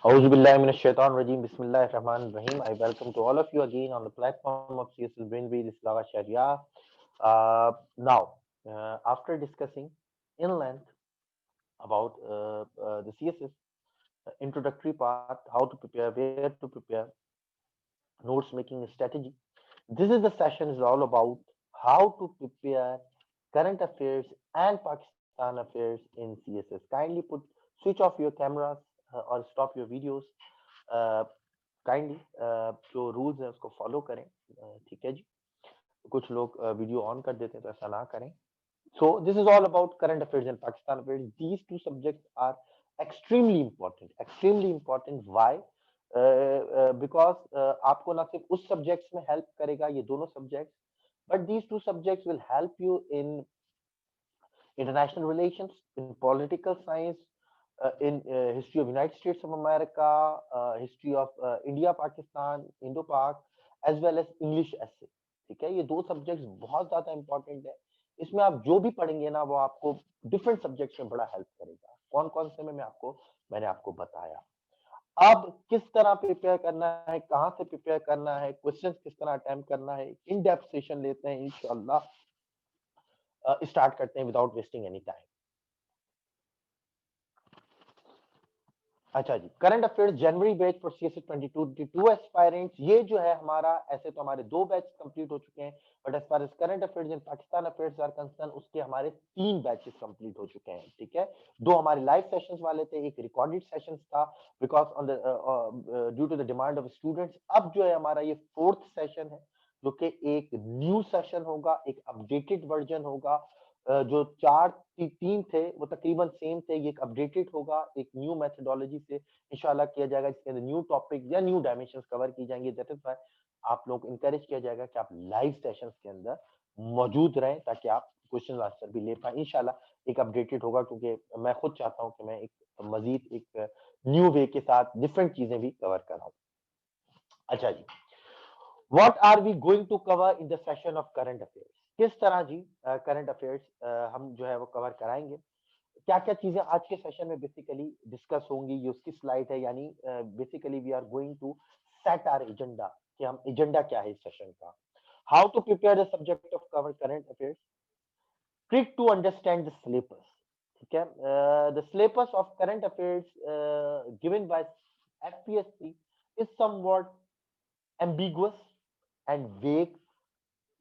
Auzubillahiminash-shaytanir-rajeem. Bismillahir-rahmanir-rahim. I welcome to all of you again on the platform of CSL Brainwave. This is Lava Sharia. Now, after discussing in length about the CSS introductory part, how to prepare, where to prepare, notes making strategy. This is the session is all about how to prepare current affairs and Pakistan affairs in CSS. Kindly switch off your cameras or stop your videos. Kindly जो rules है उसको follow करें ठीक है जी कुछ लोग video on कर देते हैं तो ऐसा ना करें so this is all about current affairs in Pakistan affairs these two subjects are extremely important why because आपको ना सिर्फ उस सब्जेक्ट्स में हेल्प करेगा ये दोनों subjects but these two subjects will help you in international relations, in political science, in history of United States of America, history of India, Pakistan, Indo-Pak, as well as English essay. ठीक है ये दो subjects बहुत ज्यादा important है इसमें आप जो भी पढ़ेंगे ना वो आपको डिफरेंट सब्जेक्ट्स में बड़ा हेल्प करेगा कौन कौन से में मैंने आपको बताया अब किस तरह प्रिपेयर करना है कहां से प्रिपेयर करना है क्वेश्चंस किस तरह अटेम्प्ट करना है इन डेप्थ सेशन लेते हैं इंशाल्लाह स्टार्ट करते हैं विदाउट वेस्टिंग एनी टाइम अच्छा जी current affairs January batch for CSA 22 aspirants ये जो है हमारा ऐसे तो हमारे 2 बैच कंप्लीट हो चुके हैं but as far as current affairs in Pakistan affairs are concern उसके हमारे 3 बैचेस कंप्लीट हो चुके हैं ठीक है 2 हमारे लाइव सेशंस वाले थे एक रिकॉर्डेड सेशंस था because on the due to the demand of students अब जो है हमारा ये 4th सेशन है जो कि एक न्यू सेशन होगा एक अपडेटेड वर्जन होगा जो 3 थे वो तकरीबन सेम थे ये एक अपडेटेड होगा एक न्यू मेथोडोलॉजी से इंशाल्लाह किया जाएगा जिसके अंदर न्यू टॉपिक या न्यू डायमेंशंस कवर की जाएंगी दैट इज व्हाई आप लोग इंकरेज किया जाएगा कि आप लाइव सेशंस के अंदर मौजूद रहें ताकि आप क्वेश्चन आंसर भी ले पाए इंशाल्लाह एक अपडेटेड होगा क्योंकि मैं खुद चाहता हूं कि मैं एक मजीद एक न्यू वे के साथ डिफरेंट चीजें भी कवर कराऊं अच्छा जी What are we going to cover in the session of current affairs? किस तरह जी करंट अफेयर्स हम जो है वो कवर कराएंगे क्या क्या चीजें आज के सेशन में बेसिकली डिस्कस होंगी ये उसकी स्लाइड है यानी basically we are going to set our agenda कि हम एजेंडा क्या है इस सेशन का how to prepare the subject of cover current affairs trick to understand the syllabus ठीक है the syllabus of current affairs given by FPSC is somewhat ambiguous and vague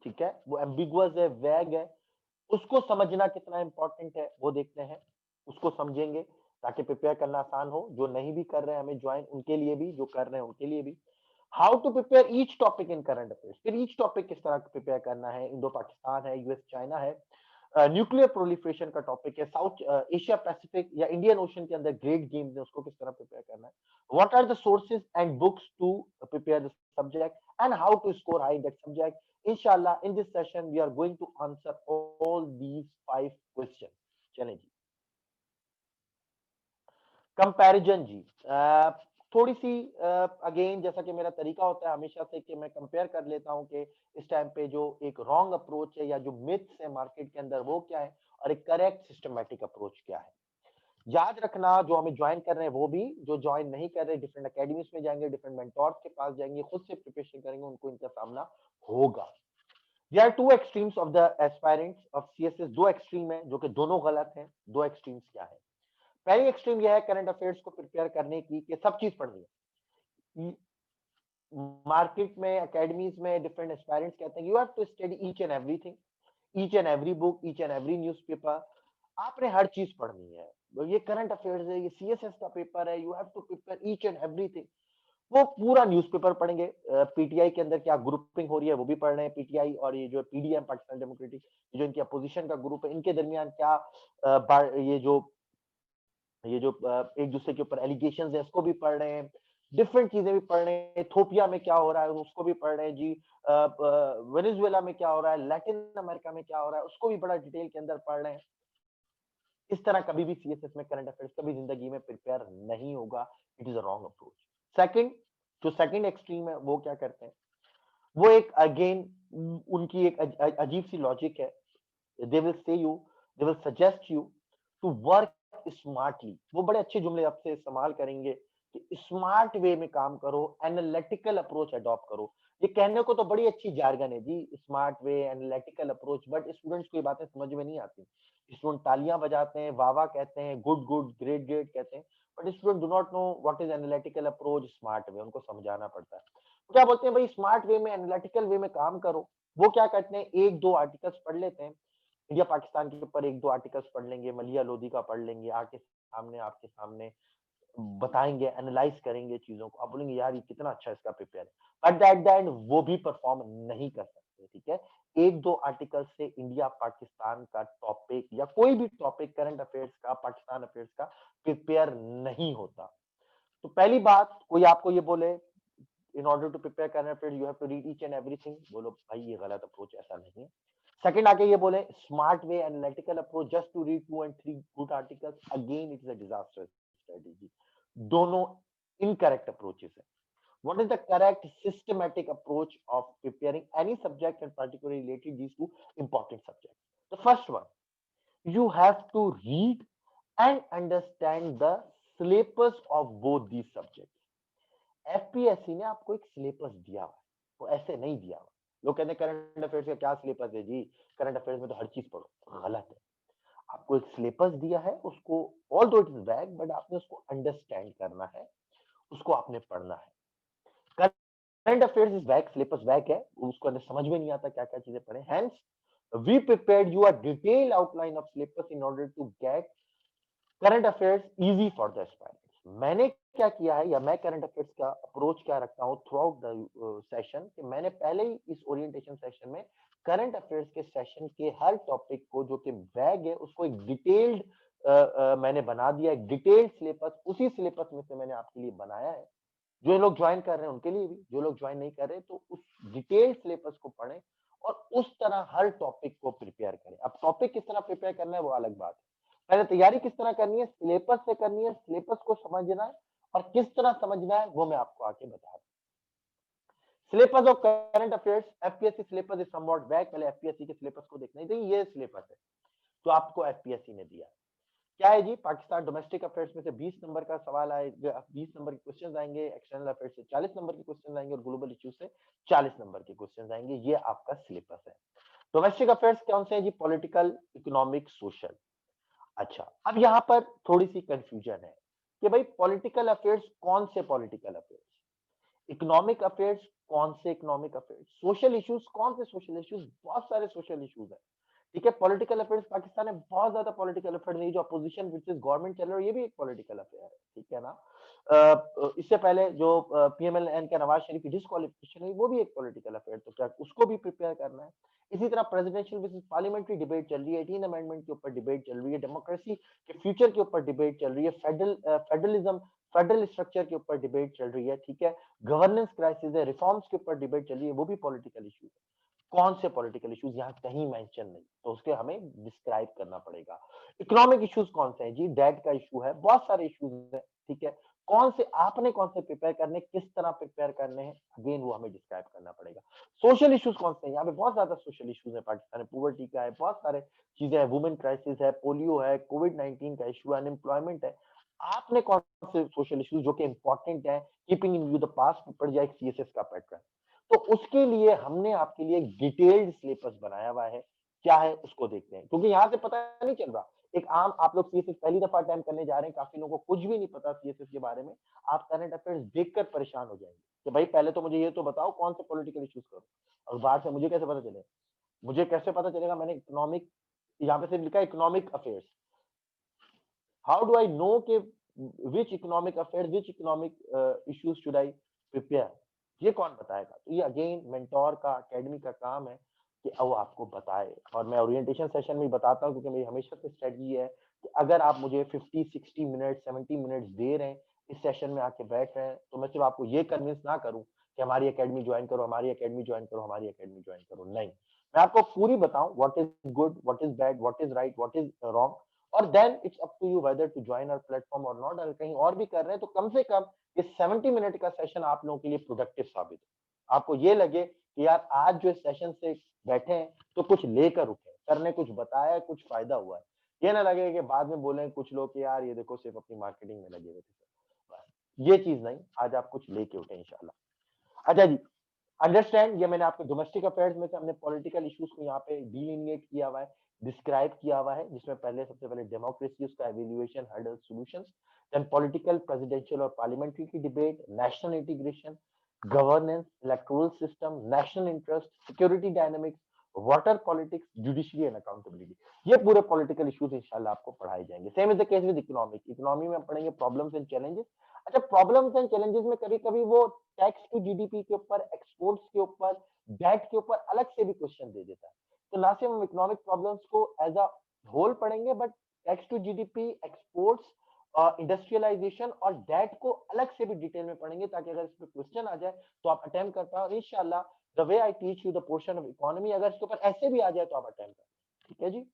ठीक है वो एम्बिगुअस है वैग है उसको समझना कितना इंपॉर्टेंट है वो देखते हैं उसको समझेंगे ताकि प्रिपेयर करना आसान हो जो नहीं भी कर रहे हैं हमें ज्वाइन उनके लिए भी जो कर रहे हैं उनके लिए भी how to prepare each topic in current affairs फिर ईच टॉपिक किस तरह प्रिपेयर करना है इंडो पाकिस्तान है यूएस चाइना है न्यूक्लियर प्रोलिफरेशन का टॉपिक है साउथ एशिया पैसिफिक या इंडियन ओशन के अंदर ग्रेट गेम्स है उसको किस तरह प्रिपेयर करना है what are the sources and books to prepare the subject and how to score high in that subject inshallah in this session we are going to answer all these 5 questions चलें जी comparison जी थोड़ी see again जैसा कि मेरा तरीका होता है हमेशा से कि मैं कंपेयर कर लेता हूं कि इस टाइम पे जो एक रॉन्ग अप्रोच है या जो मिथ्स है मार्केट के अंदर वो क्या है और एक करेक्ट सिस्टमैटिक अप्रोच क्या है याद रखना जो हमें ज्वाइन कर रहे हैं वो भी जो ज्वाइन नहीं कर रहे डिफरेंट एकेडमीज में जाएंगे डिफरेंट मेंटोर्स के पास जाएंगे खुद से प्रिपरेशन करेंगे उनको इनका सामना होगा there are two extremes of the aspirants of CSS दो एक्सट्रीम है जो कि दोनों गलत हैं दो एक्सट्रीम्स क्या है पहली एक्सट्रीम यह है करंट अफेयर्स को प्रिपेयर करने की कि सब चीज पढ़नी है मार्केट में एकेडमीज में डिफरेंट एस्पायरेंट्स कहते हैं you have to study each and everything each and every book each and every newspaper आपने हर चीज पढ़नी है ये करंट अफेयर्स है ये सीएसएस का पेपर है you have to prepare each and everything वो पूरा न्यूज़पेपर पढ़ेंगे पीटीआई के अंदर क्या ग्रुपिंग हो रही है वो भी पढ़ रहे हैं पीटीआई और ये जो पीडीएम पाकिस्तान डेमोक्रेटिक जो इनकी अपोजिशन का ग्रुप है इनके दरमियान क्या ये जो एक दूसरे के ऊपर एलिगेशन है उसको भी पढ़ रहे हैं डिफरेंट चीजें भी पढ़ रहे हैं इथोपिया में क्या हो रहा है उसको भी पढ़ रहे हैं जी वेनेजुएला में क्या हो रहा है लैटिन अमेरिका में क्या हो रहा है उसको भी बड़ा डिटेल के अंदर पढ़ रहे हैं इस तरह कभी भी सीएसएस में करंट अफेयर्स कभी जिंदगी में प्रिपेयर नहीं होगा it is a wrong approach second जो सेकंड एक्सट्रीम है वो क्या करते हैं वो एक अगेन उनकी एक अजीब सी लॉजिक है they will say you they will suggest you to work smartly वो बड़े अच्छे जुमले आपसे इस्तेमाल करेंगे कि स्मार्ट वे में काम करो, एनालिटिकल अप्रोच अडॉप्ट करो। ये कहने को तो बड़ी अच्छी जार्गन है जी, smart way, analytical approach, but students को ये बातें समझ में नहीं आती। स्टूडेंट तालियां बजाते हैं, वाह वाह कहते हैं, गुड गुड, ग्रेट ग्रेट कहते हैं, but student do not know what is analytical approach, smart way, उनको समझाना पड़ता है। तो क्या बोलते हैं भाई, स्मार्ट वे में, एनालिटिकल वे में काम करो। वो क्या करते हैं, एक दो आर्टिकल्स पढ़ लेते हैं, इंडिया पाकिस्तान के ऊपर एक दो आर्टिकल्स पढ़ लेंगे, मलिया लोधी का पढ़ लेंगे, आके सामने आपके सामने बताएंगे, एनालाइज करेंगे चीजों को, आप बोलेंगे यार ये कितना अच्छा इसका प्रिपेयर है, बट एट द एंड वो भी परफॉर्म नहीं कर सकते, ठीक है। एक दो आर्टिकल से इंडिया पाकिस्तान का टॉपिक या कोई भी टॉपिक करंट अफेयर्स का, पाकिस्तान अफेयर्स का प्रिपेयर नहीं होता। तो पहली बात, कोई आपको ये बोले in order to prepare current affairs you have to read each and everything, बोलो भाई ये गलत अप्रोच, ऐसा नहीं है। सेकंड आके ये बोले smart way, analytical approach, just to read 2 and 3 good articles, again it is a disaster strategy. दोनों इनकरेक्ट अप्रोचेस है। What is the correct systematic approach of preparing any subject and particularly related these two important subjects? The first one, you have to read and understand the syllabus of both these subjects. FPSC ने आपको एक syllabus दिया हुआ है, वो ऐसे नहीं दिया हुआ। लोग कहते हैं करंट अफेयर्स का क्या सिलेबस है जी, करंट अफेयर्स में तो हर चीज पढ़ो, गलत है। आपको एक सिलेबस दिया है, उसको ऑल दो इट इज वैग, बट आपने उसको अंडरस्टैंड करना है, उसको आपने पढ़ना है। करंट अफेयर्स इज वैग, सिलेबस वैग है, उसको अंदर समझ में नहीं आता क्या क्या चीजें पढ़े। Hence we prepared you a detail outline of syllabus in order to get current affairs easy for the aspirants. मैंने क्या किया है, या मैं करंट अफेयर्स का अप्रोच क्या रखता हूँ थ्रू आउट द सेशन, कि मैंने पहले ही इस ओरिएंटेशन सेशन में करंट अफेयर्स के सेशन के हर टॉपिक को जो कि वैग है उसको एक डिटेल्ड मैंने बना दिया, एक डिटेल्ड सिलेबस, उसी सिलेबस में से मैंने आपके लिए बनाया है। जो लोग ज्वाइन कर रहे हैं उनके लिए भी, जो लोग ज्वाइन नहीं कर रहे तो उस डिटेल्ड सिलेबस को पढ़ें और उस तरह हर टॉपिक को प्रिपेयर करें। अब टॉपिक किस तरह प्रिपेयर करना है वो अलग बात है, पहले तैयारी किस तरह करनी है, सिलेबस से करनी है, सिलेबस को समझना है और किस तरह समझना है वो मैं आपको आके बता दूं। Syllabus of current affairs, FPSC syllabus is somewhat वैग। पहले एफपीएससी के सिलेबस को देखना है, ये सिलेबस है जो आपको एफपीएससी ने दिया है। क्या है जी, पाकिस्तान डोमेस्टिक अफेयर्स में से 20 नंबर का सवाल आएगा, 20 नंबर के क्वेश्चन आएंगे, एक्सटर्नल अफेयर्स से 40 नंबर के क्वेश्चन आएंगे और ग्लोबल इश्यूज से 40 नंबर के क्वेश्चन आएंगे। ये आपका सिलेबस है। डोमेस्टिक अफेयर्स कौन से हैं जी, पॉलिटिकल, इकोनॉमिक, सोशल। अच्छा, अब यहाँ पर थोड़ी सी कंफ्यूजन है कि भाई पॉलिटिकल अफेयर्स कौन से पॉलिटिकल अफेयर्स, इकोनॉमिक अफेयर्स कौन से इकोनॉमिक अफेयर्स, सोशल इश्यूज कौन से सोशल इश्यूज, बहुत सारे सोशल इश्यूज है, ठीक है। पॉलिटिकल अफेयर्स, पाकिस्तान में बहुत ज्यादा पॉलिटिकल अफेयर नहीं, जो अपोजिशन वर्सेस गवर्नमेंट चल रहा है ये भी एक पॉलिटिकल अफेयर है, ठीक है ना। इससे पहले जो पीएमएलएन का नवाज शरीफ की डिस्क्वालिफिकेशन हुई वो भी एक पॉलिटिकल अफेयर, तो क्या उसको भी प्रिपेयर करना है। इसी तरह प्रेसिडेंशियल वर्सेस पार्लियामेंट्री डिबेट चल रही है, 18 अमेंडमेंट के ऊपर डिबेट चल रही है, डेमोक्रेसी के फ्यूचर के ऊपर डिबेट चल रही है, फेडरलिज्म, फेडरल स्ट्रक्चर के ऊपर डिबेट चल रही है, ठीक है। गवर्नेंस क्राइसिस है, रिफॉर्म्स के ऊपर डिबेट चल रही है, वो भी पॉलिटिकल इशू है। कौन से पॉलिटिकल इश्यूज, यहाँ कहीं मेंशन नहीं, तो उसके हमें डिस्क्राइब करना पड़ेगा। इकोनॉमिक इश्यूज कौन से हैं जी, डेट का इशू है, बहुत सारे इश्यूज हैं, ठीक है। कौन से आपने कौन से प्रिपेयर करने, किस तरह प्रिपेयर करने हैं, अगेन वो हमें डिस्क्राइब करना पड़ेगा। सोशल इश्यूज कौन से हैं, यहाँ पे बहुत ज्यादा सोशल इश्यूज है, पाकिस्तान में पोवर्टी का है, बहुत सारे चीजें हैं, वुमेन क्राइसिस है, पोलियो है, कोविड-19 का इशू है, अनएम्प्लॉयमेंट है। आपने कौन से सोशल इश्यूज जो कि इंपॉर्टेंट है, keeping in view the past पड़ जाए सीएसएस का पैटर्न, तो उसके लिए हमने आपके लिए एक डिटेल्ड सिलेबस बनाया हुआ है। क्या है उसको देखते हैं, क्योंकि यहाँ से पता नहीं चल रहा। एक आम आप लोग सीएसएस पहली दफा अटेम्प्ट करने जा रहे हैं, काफी लोगों को कुछ भी नहीं पता सीएसएस के बारे में। आप करंट अफेयर्स देखकर परेशान हो जाएंगे कि भाई पहले तो मुझे ये तो बताओ कौन से पॉलिटिकल इश्यूज करूं, अखबार से मुझे कैसे पता चलेगा, मुझे कैसे पता चलेगा मैंने इकोनॉमिक, यहाँ पे सिर्फ लिखा है economic affairs, how do I know कि which economic affair, which economic issues should I prepare, ये कौन बताएगा। तो ये अगेन मेंटोर का, एकेडमी का काम है कि वो आपको बताए, और मैं ओरिएंटेशन सेशन में बताता हूँ, क्योंकि मेरी हमेशा से स्ट्रेटजी है कि अगर आप मुझे 50-60 मिनट 70 मिनट दे रहे हैं, इस सेशन में आके बैठ रहे हैं, तो मैं सिर्फ आपको ये कन्विंस ना करूं कि हमारी एकेडमी ज्वाइन करो, हमारी एकेडमी ज्वाइन करो, हमारी एकेडमी ज्वाइन करो, नहीं, मैं आपको पूरी बताऊं what is good, what is bad, what is right, what is wrong, और then it's up to you whether to join our platform और नॉट। अगर कहीं और भी कर रहे हैं तो कम से कम ये 70 मिनट का सेशन आप लोगों के लिए प्रोडक्टिव साबित हो, आपको ये लगे कि यार आज जो सेशन से बैठे हैं तो कुछ लेकर उठे, सर ने कुछ बताया, कुछ फायदा हुआ है, ये ना लगे कि बाद में बोले कुछ लोग कि यार ये देखो सिर्फ अपनी मार्केटिंग में लगे हुए थे। बस ये चीज नहीं, आज आप कुछ लेके उठे इंशाल्लाह। अच्छा जी, अंडरस्टैंड, ये मैंने आपके डोमेस्टिक अफेयर्स में से हमने पॉलिटिकल इश्यूज को यहाँ पे डिलिनिएट किया हुआ है, डिस्क्राइब किया हुआ है, जिसमें पहले सबसे पहले डेमोक्रेसी, उसका evaluation, hurdle, solutions, then political, presidential और पार्लियामेंट्री की debate, national integration, governance, electoral system, national interest, security dynamics, water politics, judiciary and accountability, ये पूरे पॉलिटिकल इश्यूज इंशाल्लाह आपको पढ़ाए जाएंगे। Same is the case with economic, economy में हम पढ़ेंगे प्रॉब्लम्स एंड चैलेंजेस। अच्छा, प्रॉब्लम्स एंड चैलेंजेस में कभी कभी वो टैक्स टू जीडीपी के ऊपर, एक्सपोर्ट्स के ऊपर, डेट के ऊपर अलग से भी क्वेश्चन दे देता है। तो ना सिर्फ हम इकोनॉमिक प्रॉब्लम्स को एज अ होल पढ़ेंगे, but tax to GDP, exports, industrialisation और डेट को अलग से भी डिटेल में पढ़ेंगे, ताकि अगर इस पे क्वेश्चन आ जाए तो आप अटेम्प्ट कर पाए। और इंशाल्लाह the way I teach you the portion of economy, अगर इसके ऊपर ऐसे भी आ जाए तो आप अटेम्प्ट कर पाए। ठीक है जी।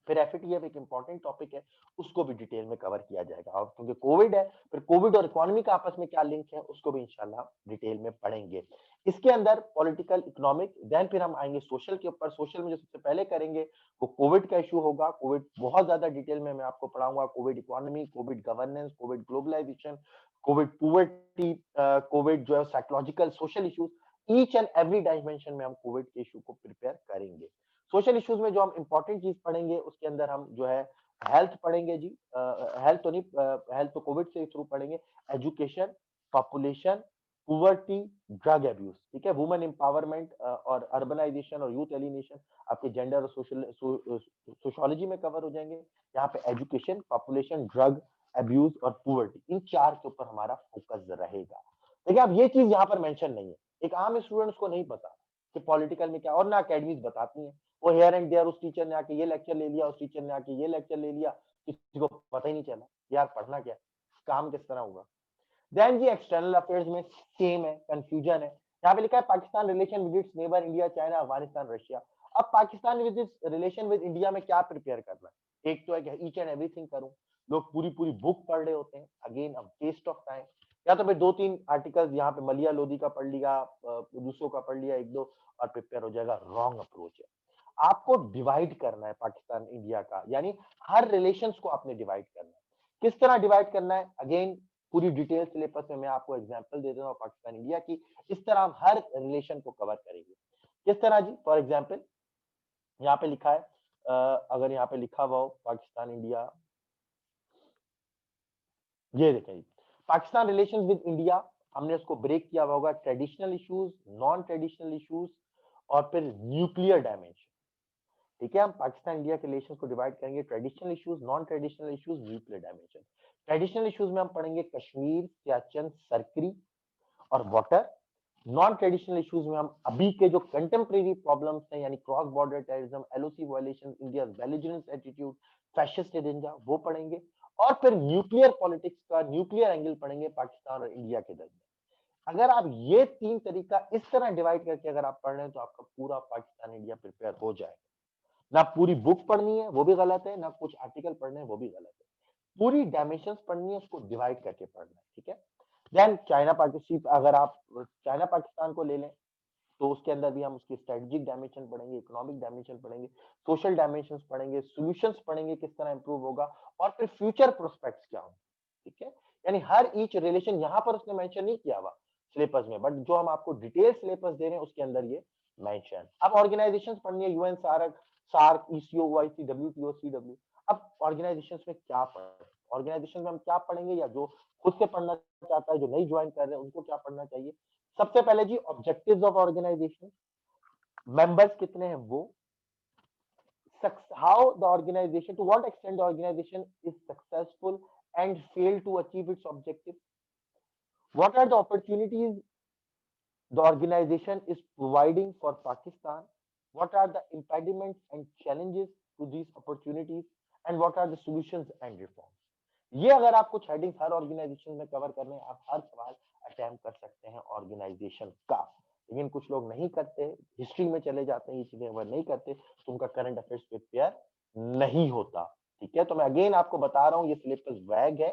फिर एफएटीएफ एक इंपॉर्टेंट टॉपिक है, उसको भी डिटेल में कवर किया जाएगा। और क्योंकि कोविड है, फिर कोविड और इकोनॉमी का आपस में क्या लिंक है, उसको भी इंशाल्लाह डिटेल में पढ़ेंगे। इसके अंदर पॉलिटिकल, इकोनॉमिक, देन फिर हम आएंगे सोशल के ऊपर। सोशल में जो सबसे पहले करेंगे वो कोविड का इशू होगा। कोविड बहुत ज्यादा डिटेल में मैं आपको पढ़ाऊंगा, COVID economy, COVID governance, COVID globalisation, COVID poverty, COVID जो है psychological, social issues, each and every dimension में हम कोविड के इशू को प्रिपेयर करेंगे। सोशल इश्यूज में जो हम इंपॉर्टेंट चीज पढ़ेंगे, उसके अंदर हम जो है हेल्थ पढ़ेंगे जी, हेल्थ तो नहीं, हेल्थ तो कोविड से थ्रू पढ़ेंगे, education, population, poverty, drug abuse, ठीक है, वुमेन एम्पावरमेंट और अर्बनाइजेशन और यूथ एलिनेशन आपके जेंडर और सोशल सोशोलॉजी में कवर हो जाएंगे। यहाँ पे एजुकेशन, पॉपुलेशन, ड्रग एब्यूज और पुअर्टी, इन चार के ऊपर हमारा फोकस रहेगा। देखिए, अब ये चीज यहाँ पर मेंशन नहीं है, एक आम स्टूडेंट्स को नहीं पता कि पॉलिटिकल में क्या, और ना अकेडमीज बताती हैं। वो हेयर एंड देयर, उस टीचर ने आके ये लेक्चर ले लिया, उस टीचर ने आके ये लेक्चर ले लिया, किसी को पता ही नहीं चला यार पढ़ना क्या है, काम किस तरह होगा। देन जी एक्सटर्नल अफेयर्स में सेम है, कंफ्यूजन है। यहाँ पे लिखा है Pakistan relation with its neighbour India, China, Afghanistan, Russia. अब Pakistan with its relation with India में क्या प्रिपेयर करना है? एक तो है कि ईच एंड एवरीथिंग करूं, लोग पूरी पूरी बुक पढ़ रहे होते हैं, अगेन अब वेस्ट ऑफ टाइम। या तो भाई दो तीन आर्टिकल्स यहाँ पे मलिया लोधी का पढ़ लिया, दूसरों का पढ़ लिया एक दो, और प्रिपेयर हो जाएगा। रॉन्ग अप्रोच है। आपको डिवाइड करना है पाकिस्तान इंडिया का, यानी हर रिलेशंस को आपने डिवाइड करना है। किस तरह डिवाइड करना है, अगेन पूरी डिटेल सिलेबस में मैं आपको एग्जांपल दे रहा हूँ पाकिस्तान इंडिया की। इस तरह हम हर रिलेशन को कवर करेंगे। किस तरह जी? फॉर एग्जांपल यहाँ पे लिखा है, अगर यहाँ पे लिखा हुआ हो पाकिस्तान इंडिया, ये देखें जी, पाकिस्तान रिलेशन विद इंडिया, हमने उसको ब्रेक किया हुआ होगा, traditional issues, non traditional issues और फिर न्यूक्लियर डायमेंशन। ठीक है, हम पाकिस्तान इंडिया के रिलेशन को डिवाइड करेंगे, traditional issues, non traditional issues, nuclear dimension. Traditional issues में हम पढ़ेंगे कश्मीर, सियाचिन, सरकरी और वाटर। नॉन ट्रेडिशनल इश्यूज में हम अभी के जो कंटेम्प्रेरी प्रॉब्लम्स हैं, यानी cross border terrorism, LOC violation, India belligerence attitude, fascist agenda, वो पढ़ेंगे। और फिर न्यूक्लियर पॉलिटिक्स का न्यूक्लियर एंगल पढ़ेंगे पाकिस्तान और इंडिया के दरमियान। अगर आप ये तीन तरीका इस तरह डिवाइड करके अगर आप पढ़ रहे हैं, तो आपका पूरा पाकिस्तान इंडिया प्रिपेयर हो जाएगा। ना पूरी बुक पढ़नी है, वो भी गलत है, ना कुछ आर्टिकल पढ़ने हैं, वो भी गलत है। पूरी डायमेंशंस पढ़नी है, उसको डिवाइड करके पढ़ना है। ठीक है। देन चाइना पाकिस्तान, अगर आप चाइना पाकिस्तान को ले लें, तो उसके अंदर भी हम उसकी स्ट्रेटेजिक डायमेंशन पढ़ेंगे, इकोनॉमिक डायमेंशन पढ़ेंगे, सोशल डायमेंशंस पढ़ेंगे, सॉल्यूशंस पढ़ेंगे किस तरह इंप्रूव होगा, और फिर फ्यूचर प्रोस्पेक्ट्स क्या होंगे। ठीक है। यानी हर ईच रिलेशन यहाँ पर उसने मेंशन नहीं किया हुआ सिलेबस में, बट जो हम आपको डिटेल सिलेबस दे रहे हैं उसके अंदर ये मेंशन। अब ऑर्गेनाइजेशंस पढ़नी है, UN, SAARC, SAARC, ECO, OIC, WTO, CW. अब ऑर्गेनाइजेशंस में क्या पढ़ें, ऑर्गेनाइजेशन में हम क्या पढ़ेंगे, या जो खुद से पढ़ना चाहता है, जो नहीं ज्वाइन कर रहे हैं, उनको क्या पढ़ना चाहिए? सबसे पहले जी ऑब्जेक्टिव्स ऑफ ऑर्गेनाइजेशन, मेंबर्स कितने हैं वो, how the organization, to what extent the organization is successful and fail to achieve its objective, what are the opportunities the organization is providing for Pakistan, what are the impediments and challenges to these opportunities, and what are the solutions and reforms. ये अगर आप कुछ heading हर organisation में cover करने हैं, आप हर सवाल attempt कर सकते हैं ऑर्गेनाइजेशन का। लेकिन कुछ लोग नहीं करते, हिस्ट्री में चले जाते हैं, ये चीजें अगर नहीं करते तो उनका करंट अफेयर्स प्रिपेयर नहीं होता। ठीक है, तो मैं अगेन आपको बता रहा हूँ, ये सिलेबस वैग है,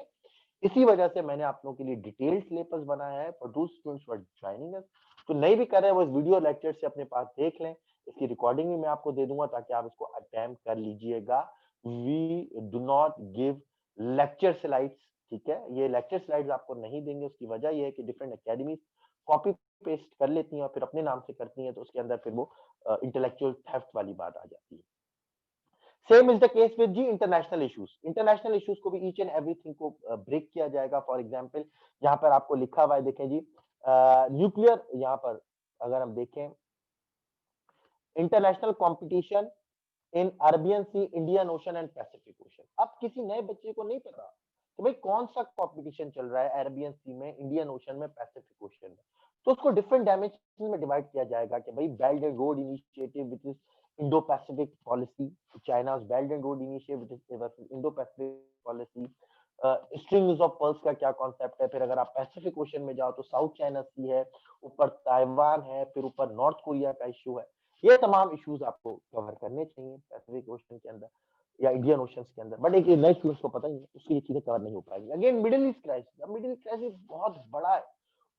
इसी वजह से मैंने आप लोगों के लिए डिटेल्ड सिलेबस बनाया है for those students who are joining us. तो नहीं भी कर रहे हैं, वो इस वीडियो लेक्चर से अपने पास देख लें, इसकी रिकॉर्डिंग भी मैं आपको दे दूंगा ताकि आप इसको अटेम्प्ट कर लीजिएगा। We do not give lecture slides ठीक है, ये लेक्चर स्लाइड्स आपको नहीं देंगे, उसकी वजह ये है कि डिफरेंट एकेडमीज कॉपी पेस्ट कर लेती हैं और फिर अपने नाम से करती हैं, तो उसके अंदर फिर वो इंटेलेक्चुअल थेफ्ट वाली बात आ जाती है। Same is the case with जी इंटरनेशनल इश्यूज। इंटरनेशनल इश्यूज को भी ईच एंड एवरीथिंग को ब्रेक किया जाएगा। फॉर एग्जांपल यहाँ पर आपको लिखा हुआ है, देखें जी, न्यूक्लियर, यहाँ पर अगर हम देखें, international competition in Arabian Sea, Indian Ocean and Pacific Ocean. अब किसी नए बच्चे को नहीं पता कि भाई कौन सा कंपटीशन चल रहा है अरबियन सी में, इंडियन ओशन में, पैसिफिक ओशन में, तो उसको डिफरेंट डायमेंशन में डिवाइड किया जाएगा कि भाई belt and road initiative which is Indo Pacific policy, China's belt and road initiative which is Indo Pacific policy, strings of pearls का क्या कॉन्सेप्ट है। फिर अगर आप पैसिफिक ओशन में जाओ तो साउथ चाइना सी है, ऊपर ताइवान है, फिर ऊपर नॉर्थ कोरिया का इश्यू है। ये तमाम इश्यूज आपको कवर करने चाहिए पैसिफिक ओशन के अंदर या इंडियन ओशन के अंदर, बट एक नए स्टूडेंट्स को पता ही नहीं, उसकी ये चीजें कवर नहीं हो पाएंगी। अगेन मिडिल ईस्ट क्राइसिस, अब मिडिल ईस्ट क्राइसिस बहुत बड़ा है,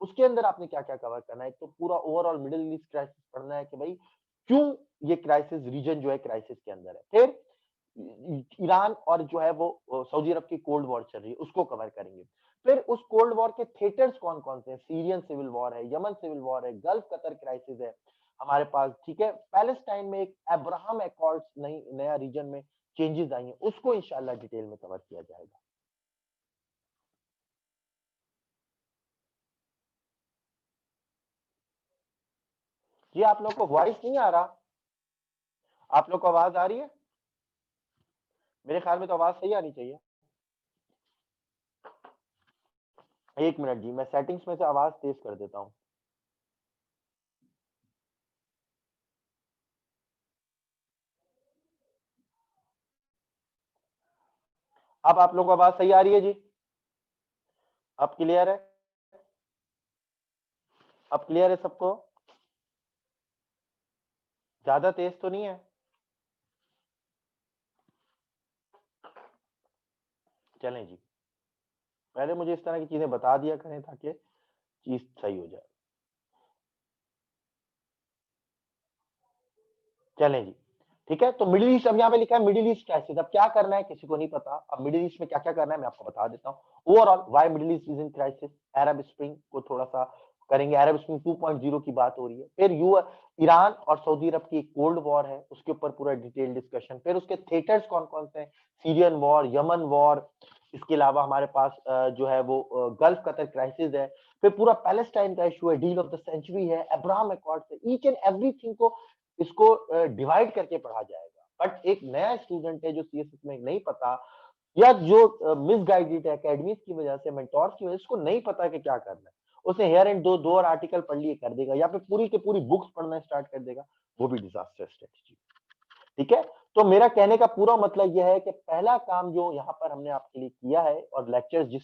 उसके अंदर आपने क्या क्या कवर करना है। तो पूरा ओवरऑल मिडिल ईस्ट क्राइसिस पढ़ना है कि भाई क्यों ये क्राइसिस रीजन जो है क्राइसिस के अंदर है। फिर ईरान और जो है वो सऊदी अरब की कोल्ड वॉर चल रही है, उसको कवर करेंगे। फिर उस कोल्ड वॉर के थिएटर्स कौन कौन से हैं, सीरियन सिविल वॉर है, यमन सिविल वॉर है, गल्फ कतर क्राइसिस है हमारे पास, ठीक है, पैलेस्टाइन में एक अब्राहम अकॉर्ड्स नई नया रीजन में चेंजेस आई हैं, उसको इंशाल्लाह डिटेल में कवर किया जाएगा। जी आप लोग को वॉइस नहीं आ रहा? आप लोग को आवाज आ रही है? मेरे ख्याल में तो आवाज सही आनी चाहिए। एक मिनट जी, मैं सेटिंग्स में से आवाज तेज कर देता हूँ। अब आप लोग को आवाज सही आ रही है जी? अब क्लियर है? अब क्लियर है सबको? ज्यादा तेज तो नहीं है? चलें जी, पहले मुझे इस तरह की चीजें बता दिया करें ताकि चीज सही हो जाए। चलें जी, ठीक है। तो मिडिल ईस्ट, अब यहाँ पे लिखा है मिडिल ईस्ट क्राइसिस, अब क्या करना है किसी को नहीं पता। अब मिडिल ईस्ट में क्या क्या करना है मैं आपको बता देता हूँ। Overall why middle east is in crisis, Arab spring को थोड़ा सा करेंगे, अरब स्प्रिंग 2.0 की बात हो रही है। फिर ईरान और सऊदी अरब की कोल्ड वॉर है, उसके ऊपर पूरा डिटेल डिस्कशन। फिर उसके थिएटर्स कौन कौन से हैं, सीरियन वॉर, यमन वॉर, इसके अलावा हमारे पास जो है वो गल्फ कतर क्राइसिस है। फिर पूरा पैलेस्टाइन का इशू है, डील ऑफ द सेंचुरी है, अब्राहम अकॉर्ड है। ईच एंड एवरीथिंग को इसको डिवाइड करके पढ़ा जाएगा। बट एक नया स्टूडेंट है जो सीएसएस में नहीं पता, या जो मिसगाइडेड है एकेडमीज की वजह से, मेंटोर्स की वजह से, उसको नहीं पता कि क्या करना है, उसने हेयर एंड दो दो और आर्टिकल पढ़ लिए कर देगा, या फिर पूरी की पूरी बुक्स पढ़ना स्टार्ट कर देगा, वो भी डिजास्टर स्ट्रेटेजी। ठीक है, तो मेरा कहने का पूरा मतलब यह है कि पहला काम जो यहाँ पर हमने आपके लिए किया है और लेक्चर जिस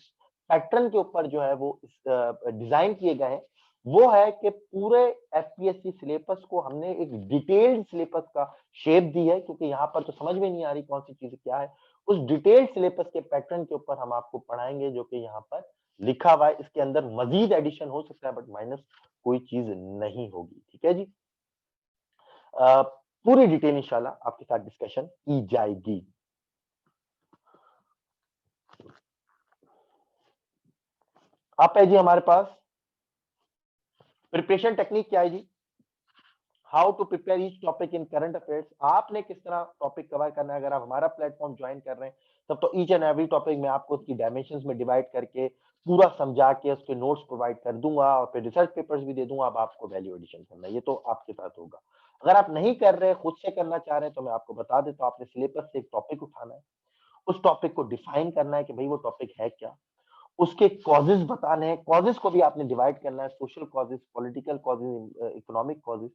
पैटर्न के ऊपर जो है वो डिजाइन किए गए हैं, वो है कि पूरे एफपीएससी सिलेबस को हमने एक डिटेल्ड सिलेबस का शेप दी है, क्योंकि यहाँ पर तो समझ में नहीं आ रही कौन सी चीज क्या है। उस डिटेल्ड सिलेबस के पैटर्न के ऊपर हम आपको पढ़ाएंगे जो कि यहाँ पर लिखा हुआ है। इसके अंदर मजीद एडिशन हो सकता है बट माइनस कोई चीज नहीं होगी। ठीक है जी, पूरी डिटेल इंशाल्लाह आपके साथ डिस्कशन की जाएगी। आप है जी हमारे पास प्रिपरेशन टेक्निक क्या है जी, how to prepare each topic in current affairs. आपने किस तरह टॉपिक कवर करना है, अगर आप हमारा प्लेटफॉर्म ज्वाइन कर रहे हैं तब तो ईच एंड एवरी टॉपिक में आपको उसकी डायमेंशंस में डिवाइड करके पूरा समझा के उसके नोट्स प्रोवाइड कर दूंगा और फिर रिसर्च पेपर्स भी दे दूंगा। अब आपको वैल्यू एडिशन करना है, ये तो आपके साथ होगा। अगर आप नहीं कर रहे, खुद से करना चाह रहे हैं, तो मैं आपको बता देता हूँ, आपने सिलेबस से एक टॉपिक उठाना है, उस टॉपिक को डिफाइन करना है कि भाई वो टॉपिक है क्या, उसके कॉजेज बताने हैं, कॉजेज को भी आपने डिवाइड करना है, social causes, political causes, economic causes.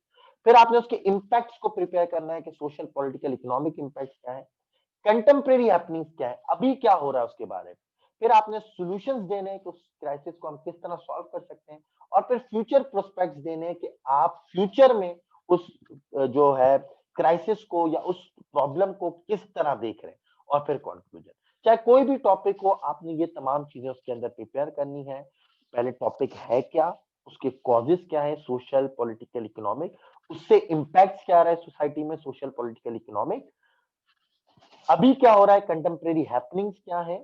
फिर आपने उसके इम्पैक्ट्स को प्रिपेयर करना है कि सोशल, पॉलिटिकल, इकोनॉमिक इम्पैक्ट क्या है, कंटेम्प्रेरी हैपनिंग्स क्या है, अभी क्या हो रहा है उसके बारे में। फिर आपने सॉल्यूशंस देने हैं कि उस क्राइसिस को हम किस तरह सॉल्व कर सकते हैं, और फिर फ्यूचर प्रोस्पेक्ट्स देने हैं कि आप फ्यूचर में उस जो है क्राइसिस को या उस प्रॉब्लम को किस तरह देख रहे हैं, और फिर कंक्लूजन। चाहे कोई भी टॉपिक हो, आपने ये तमाम चीजें उसके अंदर प्रिपेयर करनी है। पहले टॉपिक है क्या, उसके कॉजेस क्या है, सोशल, पॉलिटिकल, इकोनॉमिक, उससे इम्पैक्ट क्या आ रहा है सोसाइटी में, सोशल, पॉलिटिकल, इकोनॉमिक, अभी क्या हो रहा है, कंटेम्प्रेरी हैपनिंग्स क्या है,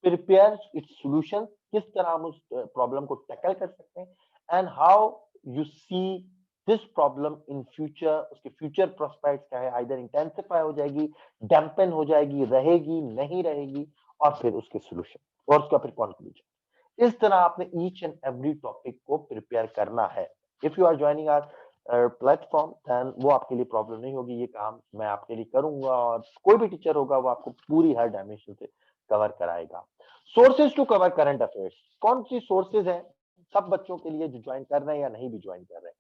प्रिपेयर इट्स सॉल्यूशन, किस तरह हम उस प्रॉब्लम को टैकल कर सकते हैं, and how you see this problem in future, उसके फ्यूचर प्रोस्पेक्ट्स क्या है, आइदर इंटेंसिफाई हो जाएगी, डैम्पन हो जाएगी, रहेगी, नहीं रहेगी, और फिर उसके सॉल्यूशन और उसका फिर कंक्लूजन। इस तरह आपने ईच एंड एवरी टॉपिक को प्रिपेयर करना है। If you are joining our platform then वो आपके लिए प्रॉब्लम नहीं होगी, ये काम मैं आपके लिए करूंगा और कोई भी टीचर होगा वो आपको पूरी हर डायमेंशन से कवर कराएगा। Sources to cover current affairs, कौन सी सोर्सेज हैं सब बच्चों के लिए जो ज्वाइन कर रहे हैं या नहीं भी ज्वाइन कर रहे हैं?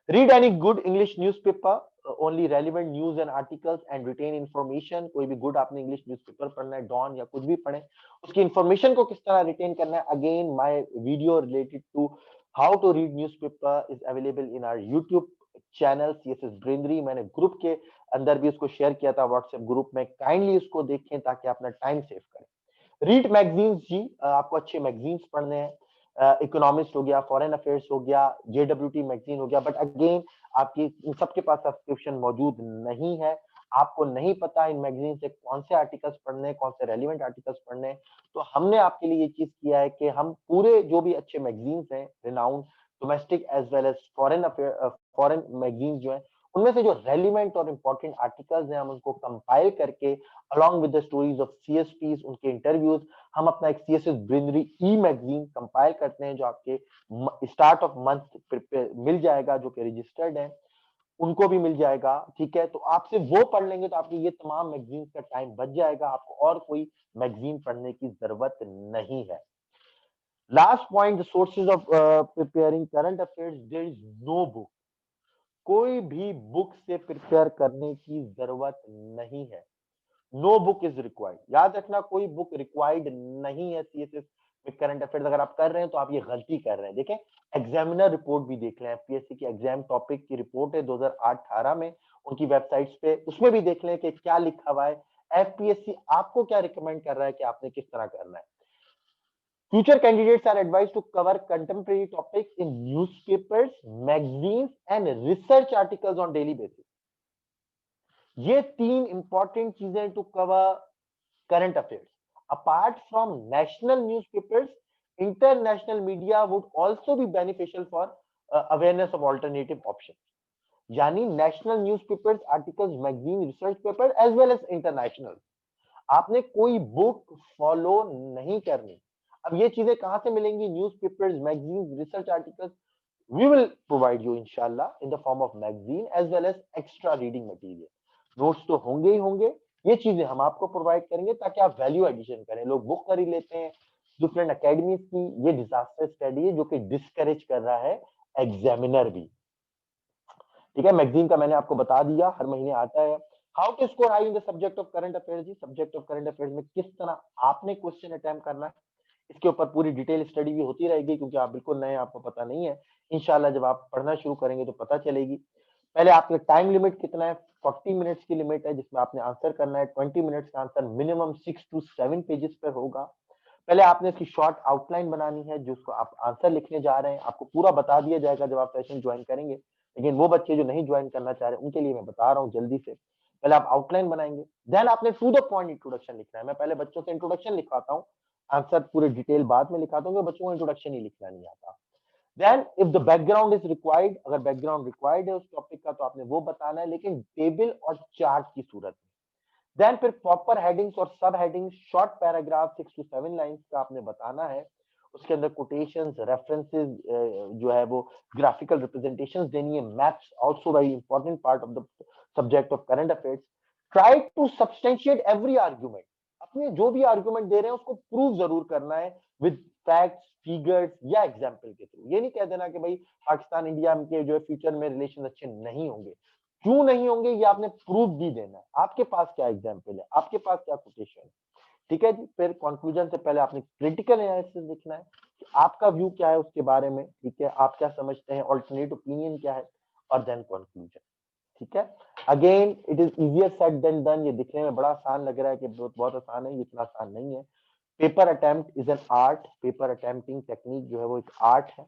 Read any good English newspaper, only relevant news and articles and retain information। कोई भी good आपने इंग्लिश न्यूज़पेपर पढ़ना है, डॉन या कुछ भी पढ़े, उसकी इंफॉर्मेशन को किस तरह रिटेन करना है, again my video related to how to read newspaper is available in our YouTube channel CSS ब्रिंदरी। मैंने ग्रुप के अंदर भी उसको शेयर किया था व्हाट्सएप ग्रुप में, काइंडली उसको देखें ताकि अपना टाइम सेव करें। रीड मैगजीन्स जी, आपको अच्छे मैगजीन्स पढ़ने हैं, इकोनॉमिस्ट हो गया, फॉरेन अफेयर्स हो गया, जेडब्ल्यूटी मैगजीन हो गया, बट अगेन आपकी इन सबके पास सब्सक्रिप्शन मौजूद नहीं है, आपको नहीं पता इन मैगजीन से कौन से आर्टिकल्स पढ़ने हैं, कौन से रेलिवेंट आर्टिकल्स पढ़ने हैं, तो हमने आपके लिए ये चीज किया है कि हम पूरे जो भी अच्छे मैगजीन्स हैं, renowned domestic as well as foreign affair, foreign magazine जो है, उनमें से जो रेलिवेंट और इंपॉर्टेंट आर्टिकल्स हैं हम उनको कंपाइल करके along with the stories of CSPs, उनके इंटरव्यूज, हम अपना एक सीएसएस ब्रिंदरी ई मैगजीन कंपाइल करते हैं जो आपके स्टार्ट ऑफ मंथ मिल जाएगा, जो कि रजिस्टर्ड है, उनको भी मिल जाएगा। ठीक है, तो आपसे वो पढ़ लेंगे तो आपकी ये तमाम मैगजीन का टाइम बच जाएगा, आपको और कोई मैगजीन पढ़ने की जरूरत नहीं है। Last point, the sources of preparing current affairs, there is no book, कोई भी बुक से प्रिपेयर करने की जरूरत नहीं है। नो बुक इज रिक्वायर्ड, याद रखना कोई बुक रिक्वायर्ड नहीं है सीएसएस में करंट अफेयर्स। अगर आप कर रहे हैं तो आप ये गलती कर रहे हैं। देखें, एग्जामिनर रिपोर्ट भी देख लें, एफपीएससी की एग्जाम टॉपिक की रिपोर्ट है 2008-18 में, उनकी वेबसाइट्स पे, उसमें भी देख लें कि क्या लिखा हुआ है, एफपीएससी आपको क्या रिकमेंड कर रहा है कि आपने किस तरह करना है। Future candidates are advised to cover contemporary topics in newspapers, magazines, and research articles on daily basis. ये तीन इंपॉर्टेंट चीजें to cover current affairs. Apart from national newspapers, international media would also be beneficial for awareness of alternative option. यानी national newspapers, articles, magazine, research paper as well as international. आपने कोई book follow नहीं करनी। अब ये चीजें कहां से मिलेंगी? Newspapers, magazine, research articles, we will provide you inshallah in the form of magazine as well as extra reading material। Notes तो होंगे ही होंगे, ये चीजें हम आपको प्रोवाइड करेंगे ताकि आप वैल्यू एडिशन करें। लोग बुक खरीद लेते हैं डिफरेंट अकेडमीज की, ये डिजास्टर स्टडी है जो कि डिस्करेज कर रहा है एग्जामिनर भी। ठीक है, मैगजीन का मैंने आपको बता दिया, हर महीने आता है। How to score high in the subject of current affairs जी, सब्जेक्ट ऑफ करंट अफेयर्स में किस तरह आपने क्वेश्चन अटेम्प्ट करना है, इसके ऊपर पूरी डिटेल स्टडी भी होती रहेगी, क्योंकि आप बिल्कुल नए, आपको पता नहीं है। इंशाल्लाह जब आप पढ़ना शुरू करेंगे तो पता चलेगी। पहले आपके टाइम लिमिट कितना है? 40 मिनट्स की लिमिट है जिसमें आपने आंसर करना है। 20 मिनट्स का आंसर मिनिमम 6 to 7 पेजेस पर होगा। पहले आपने इसकी शॉर्ट आउटलाइन बनानी है, जिसको आप आंसर लिखने जा रहे हैं, आपको पूरा बता दिया जाएगा जब आप सेशन ज्वाइन करेंगे। लेकिन वो बच्चे जो नहीं ज्वाइन करना चाह रहे उनके लिए मैं बता रहा हूँ जल्दी से। पहले आप आउटलाइन बनाएंगे, देन आपने टू द पॉइंट इंट्रोडक्शन लिखना है। मैं पहले बच्चों से इंट्रोडक्शन लिखवाता हूँ, आंसर पूरे डिटेल बाद में लिखाता हूँ, बच्चों को इंट्रोडक्शन ही लिखना नहीं आता। Then if the background is required, अगर बैकग्राउंड रिक्वायर्ड है उस टॉपिक का तो आपने वो बताना है, लेकिन टेबल और चार्ट की सूरत में। देन फिर प्रॉपर हेडिंग्स और सब headings, short paragraph 6 to 7 lines का आपने बताना है। उसके अंदर कोटेशंस, रेफरेंसेस, जो है वो ग्राफिकल रिप्रेजेंटेशंस देनी है। Maps also very important part of the subject of current affairs. Try to substantiate every argument, अपने जो भी आर्गुमेंट दे रहे हैं उसको प्रूव जरूर करना है विद फैक्ट्स, फिगर्स या एग्जाम्पल के थ्रू। ये नहीं कह देना कि भाई पाकिस्तान इंडिया के जो है फ्यूचर में रिलेशन अच्छे नहीं होंगे। क्यों नहीं होंगे ये आपने प्रूफ भी देना है। आपके पास क्या एग्जाम्पल है, आपके पास क्या कोटेशन है। ठीक है जी। फिर कंक्लूजन से पहले आपने क्रिटिकल एनालिसिस लिखना है कि आपका व्यू क्या है उसके बारे में। ठीक है, आप क्या समझते हैं, ऑल्टरनेट ओपिनियन क्या है, और देन कंक्लूजन। ठीक है, again it is easier said than done. ये दिखने में बड़ा आसान लग रहा है कि बहुत आसान है, ये इतना आसान नहीं है। Paper attempt is an art, paper attempting technique जो है वो एक आर्ट है,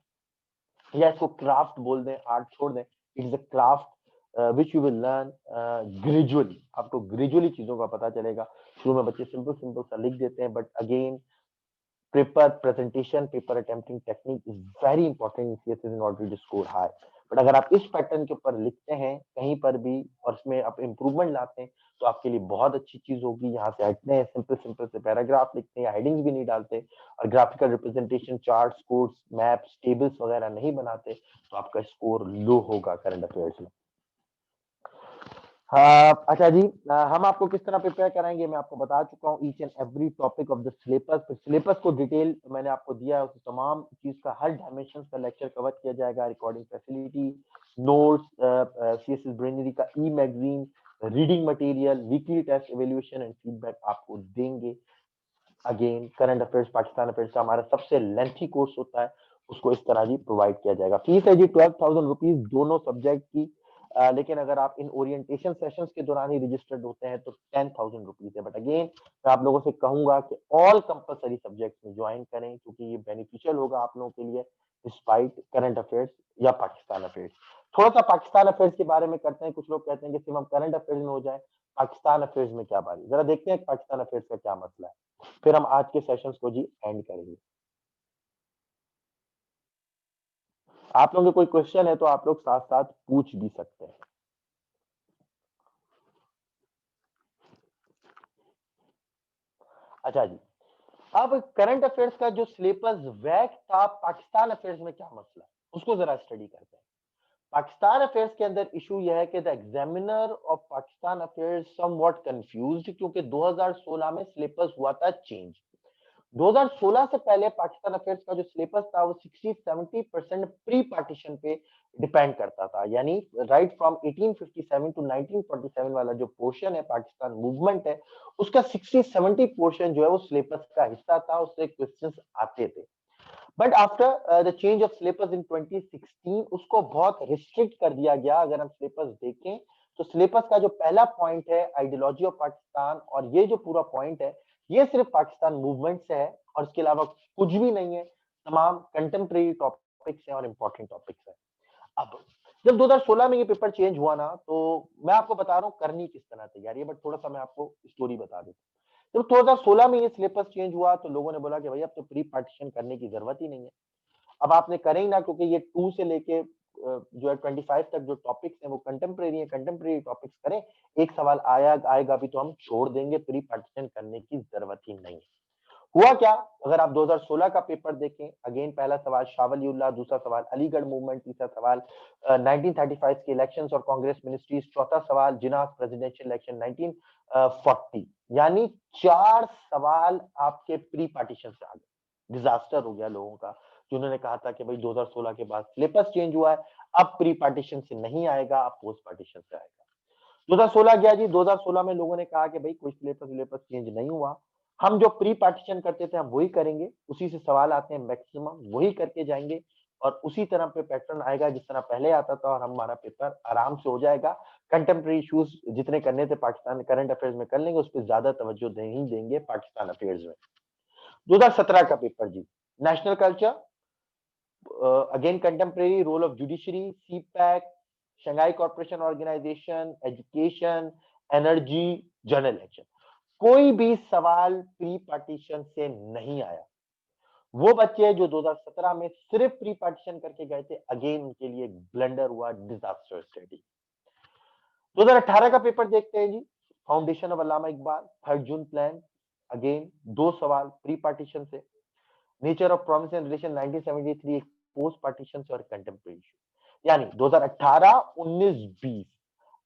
या इसको क्राफ्ट बोल दें, आर्ट छोड़ दें। It is a craft which you will learn gradually, आपको ग्रेजुअली चीजों का पता चलेगा। शुरू में बच्चे सिंपल सिंपल सा लिख देते हैं, but again paper presentation, paper attempting technique is very important in CSS in order to score high. But अगर आप इस पैटर्न के ऊपर लिखते हैं कहीं पर भी और इसमें आप इंप्रूवमेंट लाते हैं तो आपके लिए बहुत अच्छी चीज होगी। यहाँ से हटते हैं, सिंपल सिंपल से पैराग्राफ लिखते हैं या हेडिंग्स भी नहीं डालते और graphical representation, charts, codes, maps, tables वगैरह नहीं बनाते तो आपका स्कोर लो होगा करंट अफेयर्स में। अच्छा जी, हम आपको किस तरह प्रिपेयर कराएंगे मैं आपको बता चुका हूँ। Each and every topic of the syllabus, syllabus को डिटेल मैंने आपको दिया है, उस तमाम चीज का हर डायमेंशन का लेक्चर कवर किया जाएगा। Recording facility, notes, CSS Brainery का e magazine, reading material, weekly test, evaluation and feedback आपको देंगे। Again current affairs, Pakistan affairs का हमारा सबसे लेंथी कोर्स होता है, उसको इस तरह जी प्रोवाइड किया जाएगा। फीस है जी 12,000 रुपीज दोनों सब्जेक्ट की। लेकिन अगर आप इन ओरिएंटेशन सेशंस के दौरान ही रजिस्टर्ड होते हैं तो 10,000 रुपीज है। बट अगेन मैं आप लोगों से कहूंगा कि ऑल कंपलसरी सब्जेक्ट्स में ज्वाइन करें क्योंकि ये बेनिफिशियल होगा आप लोगों के लिए डिस्पाइट करंट अफेयर्स या पाकिस्तान अफेयर्स। थोड़ा सा पाकिस्तान अफेयर्स के बारे में करते हैं। कुछ लोग कहते हैं कि सिर्फ हम करंट अफेयर्स में हो जाए, पाकिस्तान अफेयर्स में क्या बारी। जरा देखते हैं पाकिस्तान अफेयर्स का क्या मसला है, फिर हम आज के सेशंस को जी एंड करेंगे। आप लोगों के कोई क्वेश्चन है तो आप लोग साथ साथ पूछ भी सकते हैं। अच्छा जी, अब करंट अफेयर्स का जो सिलेबस वैक था, पाकिस्तान अफेयर्स में क्या मसला है उसको जरा स्टडी करते हैं। पाकिस्तान अफेयर्स के अंदर इशू यह है कि the examiner of Pakistan affairs somewhat confused, क्योंकि 2016 में सिलेबस हुआ था चेंज। 2016 से पहले पाकिस्तान अफेयर्स का जो सिलेबस था वो 60-70% प्री पार्टीशन पे डिपेंड करता था, यानी राइट फ्रॉम 1857 टू 1947 वाला जो पोर्शन है पाकिस्तान मूवमेंट है, उसका 60-70 पोर्शन जो है वो सिलेबस का हिस्सा था, उससे क्वेश्चंस आते थे। But after the change of syllabus इन 2016 उसको बहुत रिस्ट्रिक्ट कर दिया गया। अगर हम सिलेबस देखें तो सिलेबस का जो पहला पॉइंट है आइडियोलॉजी ऑफ पाकिस्तान, और ये जो पूरा पॉइंट है ये सिर्फ पाकिस्तान मूवमेंट से है और इसके अलावा कुछ भी नहीं है। तमाम कंटेम्प्रेरी टॉपिक्स हैं और इंपॉर्टेंट टॉपिक्स हैं। अब जब 2016 में ये पेपर चेंज हुआ ना, तो मैं आपको बता रहा हूँ करनी किस तरह तैयारी है, बट थोड़ा सा मैं आपको स्टोरी बता देता हूँ। जब 2016 में ये सिलेबस चेंज हुआ तो लोगों ने बोला कि भाई अब तो प्री पार्टीशन करने की जरूरत ही नहीं है, अब आपने करें ही ना, क्योंकि ये 2 से लेके जो है 25 तक जो टॉपिक्स हैं वो कंटेम्प्रेरी है, कंटेम्प्रेरी टॉपिक्स करें। एक सवाल आएगा भी तो हम छोड़ देंगे, प्री पार्टीशन करने की जरूरत ही नहीं है। हुआ क्या, अगर आप 2016 का पेपर देखें, अगेन पहला सवाल शाह वलीउल्लाह, दूसरा सवाल अलीगढ़ मूवमेंट, तीसरा सवाल 1935 के इलेक्शंस और कांग्रेस मिनिस्ट्रीज, चौथा सवाल जिन्ना प्रेसिडेंशियल इलेक्शन 1940, यानी 4 सवाल आपके प्री पार्टीशन से आ गए। डिजास्टर हो गया लोगों का, जिन्होंने कहा था कि भाई 2016 के बाद सिलेबस चेंज हुआ है, अब प्री पार्टीशन से नहीं आएगा, अब पोस्ट पार्टीशन से आएगा। 2016 गया जी, 2016 में लोगों ने कहा कि भाई कोई सिलेबस चेंज नहीं हुआ, हम जो प्री पार्टीशन करते थे हम वही करेंगे, उसी से सवाल आते हैं मैक्सिमम, वही करके जाएंगे और उसी तरह पे पैटर्न आएगा जिस तरह पहले आता था और हमारा पेपर आराम से हो जाएगा। कंटेम्प्रेरी इश्यूज जितने करने थे पाकिस्तान करंट अफेयर्स में कर लेंगे, उस पर ज्यादा तवज्जो नहीं देंगे पाकिस्तान अफेयर्स में। 2017 का पेपर जी, national culture, again contemporary, role of judiciary, CPEC, Shanghai corporation organisation, education, energy, general election. कोई भी सवाल प्री पार्टीशन से नहीं आया। वो बच्चे जो 2017 में सिर्फ प्री पार्टीशन करके गए थे, अगेन उनके लिए ब्लंडर हुआ, डिजास्टर स्टडी। 2018 का पेपर देखते हैं जी, foundation of Allama Iqbal, 3 June plan, again 2 सवाल प्री पार्टीशन से, nature of promise and relation 1973 एक पोस्ट पार्टीशन से और कंटेम्प्रेरी इशू, यानी 2018, 19, 20।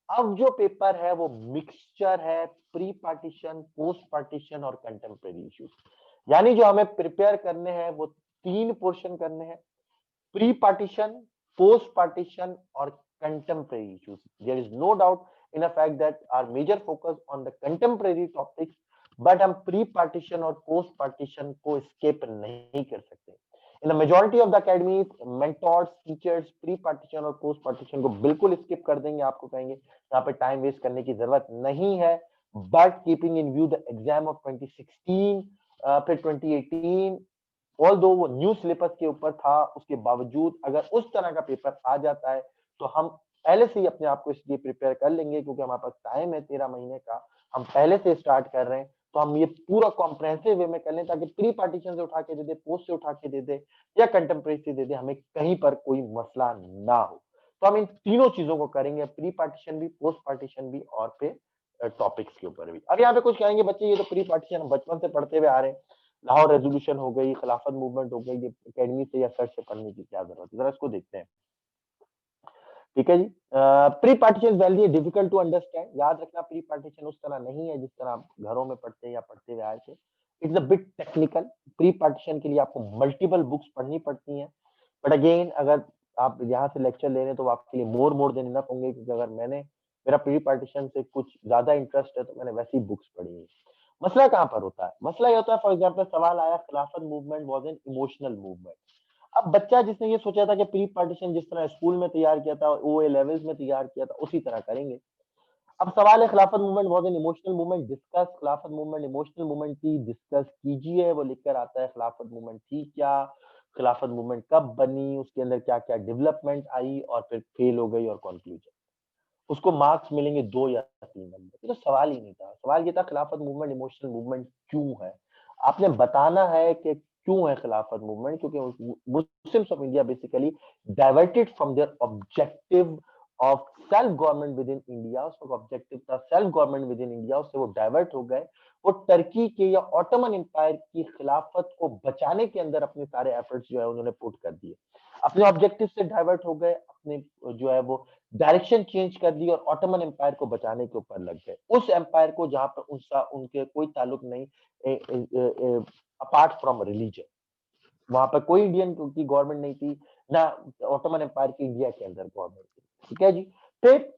अब जो पेपर है वो मिक्सचर है, प्री पार्टीशन, पोस्ट पार्टीशन और कंटेम्प्रेरी इश्यूज। यानी जो हमें प्रिपेयर करने हैं वो 3 पोर्शन करने हैं, प्री पार्टीशन, पोस्ट पार्टीशन और contemporary issues. There is no doubt in the fact that our major focus on the contemporary topics, but हम प्री पार्टीशन और पोस्ट पार्टीशन को स्किप नहीं कर सकते। In the majority of the academies, mentors, teachers pre partition और post partition को बिल्कुल skip कर देंगे, आपको कहेंगे यहाँ पे टाइम वेस्ट करने की जरूरत नहीं है। But keeping in view the exam of 2016, फिर 2018, ऑल्दो वो न्यू सिलेबस के ऊपर था, उसके बावजूद अगर उस तरह का पेपर आ जाता है तो हम पहले से ही अपने आप को इसलिए प्रिपेयर कर लेंगे, क्योंकि हमारे पास टाइम है 13 महीने का, हम पहले से स्टार्ट कर रहे हैं तो हम ये पूरा कॉम्प्रहेंसिव वे में कर लें ताकि प्री पार्टीशन से उठा के दे दे, पोस्ट से उठा के दे दे या कंटेम्प्रेरी से दे दे, हमें कहीं पर कोई मसला ना हो। तो हम इन तीनों चीजों को करेंगे, प्री पार्टीशन भी, पोस्ट पार्टीशन भी और फिर टॉपिक्स के ऊपर भी। अब यहाँ पे कुछ कहेंगे बच्चे ये तो प्री पार्टीशन बचपन से पढ़ते हुए आ रहे हैं, लाहौर रेजोल्यूशन हो गई, खिलाफत मूवमेंट हो गई, ये अकेडमी से या सर से पढ़ने की क्या जरूरत है, जरा इसको देखते हैं। ठीक है जी। Pre partition very difficult to understand, याद रखना प्री पार्टीशन उस तरह नहीं है जिस तरह आप घरों में पढ़ते हैं या पढ़ते हुए आए थे। It's a bit technical. Pre partition के लिए आपको मल्टीपल बुक्स पढ़नी पड़ती हैं, बट अगेन अगर आप यहाँ से लेक्चर ले रहे हैं तो वो आपके लिए मोर देन इनफ होंगे, क्योंकि अगर मेरा प्री पार्टीशन से कुछ ज्यादा इंटरेस्ट है तो मैंने वैसी बुक्स पढ़ी है। मसला कहाँ पर होता है? मसला ये होता है, फॉर एग्जाम्पल सवाल आया, खिलाफत movement was an emotional movement. अब बच्चा जिसने ये सोचा था कि प्री पार्टीशन जिस तरह स्कूल में तैयार किया था, ओए लेवल्स में तैयार किया था, उसी तरह करेंगे। अब सवाल है, खिलाफत movement was an emotional movement, discuss. खिलाफत मूवमेंट इमोशनल मूवमेंट थी, डिस्कस कीजिए। वो लिखकर आता है खिलाफत मूवमेंट थी क्या, खिलाफत मूवमेंट कब बनी, उसके अंदर क्या क्या डेवलपमेंट आई और फिर फेल हो गई और कंक्लूजन। उसको मार्क्स मिलेंगे 2 या 3 नंबर। ये तो सवाल ही नहीं था। सवाल ये था खिलाफत मूवमेंट इमोशनल मूवमेंट क्यों है। आपने बताना है कि क्यों है खिलाफत मूवमेंट, क्योंकि Muslims of India basically diverted from there objective of self government with in India. उसका ऑब्जेक्टिव था self government with in India, उससे वो डाइवर्ट हो गए। वो टर्की के या ऑटोमन एम्पायर की खिलाफत को बचाने के अंदर अपने सारे एफर्ट्स जो है उन्होंने पुट कर दिए, अपने ऑब्जेक्टिव से डाइवर्ट हो गए, अपने जो है वो डायरेक्शन चेंज कर दी और ऑटोमन एम्पायर को बचाने के ऊपर लग गए। उस एम्पायर को जहां पर उनके कोई ताल्लुक नहीं अपार्ट फ्रॉम रिलीजन, वहां पर कोई इंडियन की गवर्नमेंट नहीं थी, ना ऑटोमन एम्पायर की इंडिया के अंदर गवर्नमेंट थी। ठीक है जी। फिर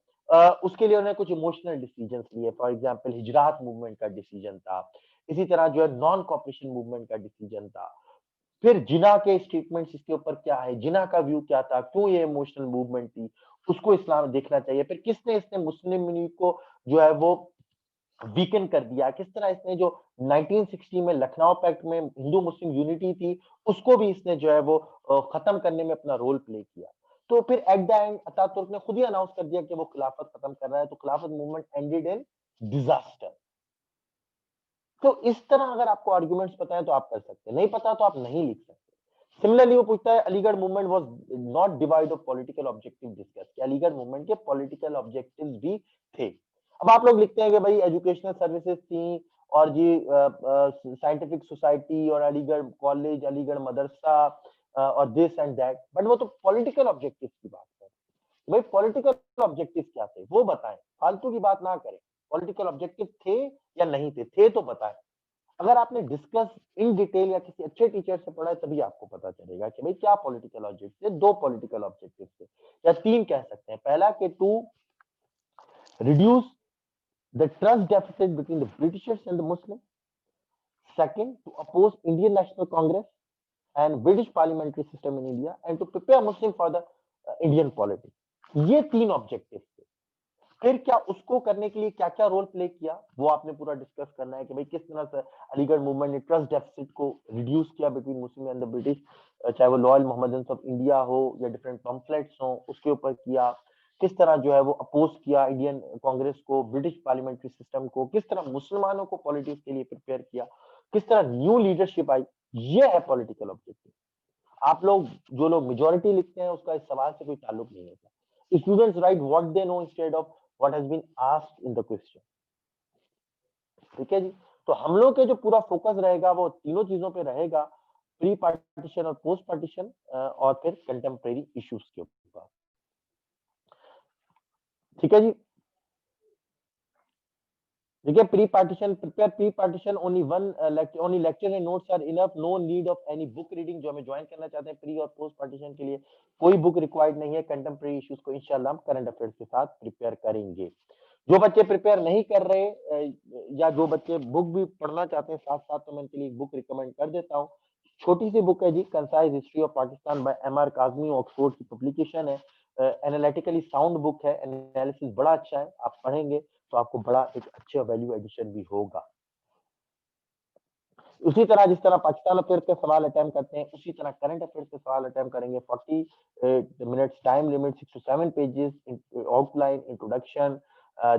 उसके लिए उन्होंने कुछ इमोशनल डिसीजन लिए। फॉर एग्जाम्पल हिजरात मूवमेंट का डिसीजन था, इसी तरह जो है नॉन कॉपरेशन मूवमेंट का डिसीजन था। फिर जिना के स्टेटमेंट्स इसके ऊपर क्या है, जिना का व्यू क्या था, क्यों ये इमोशनल मूवमेंट थी, उसको इस्लाम देखना चाहिए। फिर किसने इसने मुस्लिम लीग को जो है वो वीकन कर दिया, किस तरह इसने जो 1960 में लखनऊ पैक्ट में हिंदू मुस्लिम यूनिटी थी उसको भी इसने जो है वो खत्म करने में अपना रोल प्ले किया। तो फिर एट द एंड अतातुर्क ने खुद ही अनाउंस कर दिया कि वो खिलाफत खत्म कर रहा है, तो खिलाफत मूवमेंट एंडेड इन डिजास्टर। तो इस तरह अगर आपको आर्गुमेंट्स पता है तो आप कर सकते हैं, नहीं पता तो आप नहीं लिख सकते। सिमिलरली वो पूछता है Aligarh movement was not divide of political objective discuss, कि अलीगढ़ मूवमेंट के पॉलिटिकल ऑब्जेक्टिव्स भी थे। अब आप लोग लिखते हैं कि भाई एजुकेशनल सर्विसेज थी और जी साइंटिफिक सोसाइटी और अलीगढ़ कॉलेज, अलीगढ़ मदरसा और दिस एंड दैट, बट वो तो पॉलिटिकल ऑब्जेक्टिव की बात है। भाई पॉलिटिकल ऑब्जेक्टिव क्या थे वो बताएं, फालतू की बात ना करें। पॉलिटिकल ऑब्जेक्टिव थे या नहीं थे तो बताएं। अगर आपने डिस्कस इन डिटेल या किसी अच्छे टीचर से पढ़ा है तभी आपको पता चलेगा कि भाई क्या पॉलिटिकल ऑब्जेक्टिव थे। 2 पॉलिटिकल ऑब्जेक्टिव थे या 3 कह सकते हैं। पहला कि to reduce the trust deficit between the Britishers and the Muslim, second to oppose Indian National Congress and British parliamentary system in India and to prepare Muslim for the Indian politics. ये 3 objective थे। फिर क्या उसको करने के लिए क्या क्या रोल प्ले किया वो आपने पूरा डिस्कस करना है कि भाई किस तरह से अलीगढ़ मूवमेंट ने ट्रस्ट डेफिसिट को रिड्यूस किया between Muslim and the British, चाहे वो लॉयल मोहम्मदन्स ऑफ इंडिया हो या डिफरेंट पम्फलेट्स हो, उसके ऊपर किया। किस तरह जो है वो अपोज किया इंडियन कांग्रेस को, ब्रिटिश पार्लियामेंट्री सिस्टम को, किस तरह मुसलमानों को पॉलिटिक्स के लिए प्रिपेयर किया, किस तरह न्यू लीडरशिप आई। ये है पॉलिटिकल ऑब्जेक्टिव। आप लोग जो लोग मेजोरिटी लिखते हैं उसका इस सवाल से कोई ताल्लुक नहीं होता। Students write what they know instead of what has been asked in the question. ठीक है जी। तो हम लोग के जो पूरा फोकस रहेगा वो तीनों चीजों पे रहेगा, प्री पार्टीशन और पोस्ट पार्टीशन और फिर कंटेम्प्रेरी इश्यूज के ऊपर। ठीक है जी। देखिए pre partition, prepare pre partition only one only lecture and notes are enough, no need of any book reading. जो हमें ज्वाइन करना चाहते हैं प्री और पोस्ट पार्टीशन के लिए कोई बुक रिक्वायर्ड नहीं है। कंटेम्प्रेरी इश्यूज को इंशाल्लाह हम करंट अफेयर्स के साथ प्रिपेयर करेंगे। जो बच्चे प्रिपेयर नहीं कर रहे या जो बच्चे बुक भी पढ़ना चाहते हैं साथ साथ, तो मैं इनके लिए बुक रिकमेंड कर देता हूँ। छोटी सी बुक है जी, concise history of Pakistan by M R Kazmi, Oxford की पब्लिकेशन है। एनालिटिकली साउंड बुक है, एनालिसिस बड़ा अच्छा है, आप पढ़ेंगे तो आपको बड़ा एक अच्छा वैल्यू एडिशन भी होगा। उसी तरह जिस तरह पाकिस्तान अफेयर के सवाल अटेम्प्ट करते हैं उसी तरह करंट अफेयर के सवाल अटेम्प्ट करेंगे। 40 minutes time limit, 6 to 7 pages, outline, introduction,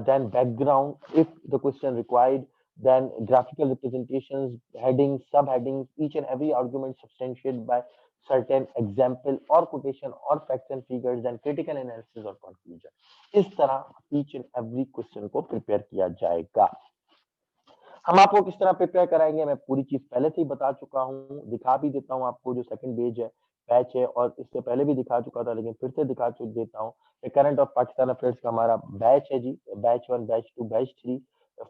then background if the question required, then graphical representations, headings, subheadings, each and every argument substantiated by certain example or quotation or facts and figures, and critical analysis और conclusion। इस तरह each and every question को prepare किया जाएगा। हम आपको किस तरह प्रिपेयर कराएंगे, मैं पूरी चीज पहले से ही बता चुका हूँ, दिखा भी देता हूँ आपको। जो सेकंड पेज है, बैच है, और इससे पहले भी दिखा चुका था, लेकिन फिर से दिखा देता हूँ। करंट ऑफ पाकिस्तान अफेयर्स का हमारा बैच है जी, बैच 1, बैच 2, बैच 3।